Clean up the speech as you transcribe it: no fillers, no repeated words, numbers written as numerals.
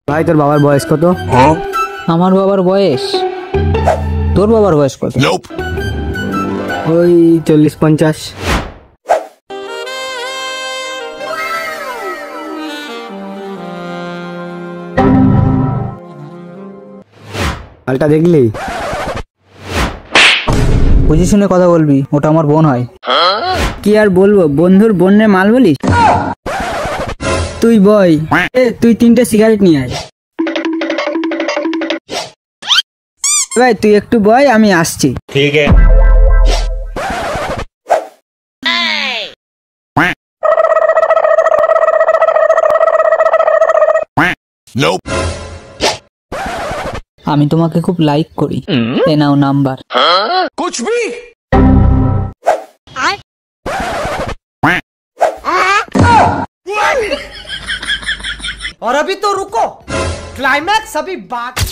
ভাই তোর বাবার বয়স কত? আমার বাবার বয়স, তোর বাবার বয়স কত? ওই 40-50। মালটা দেখলি? বুঝে শুনে কথা বলবি, ওটা আমার বোন হয়। কি আর বলবো, বন্ধুর বোনে মাল বলিস? তুই বয়, তুই 3টে সিগারেট নিয়ে আয়। ভাই তুই একটু বয়, আমি আসছি। ঠিক আছে। আমি তোমাকে খুব লাইক করি, এ নাও নাম্বার। कुछ भी और अभी तो रुको, क्लाइमैक्स अभी बाकी।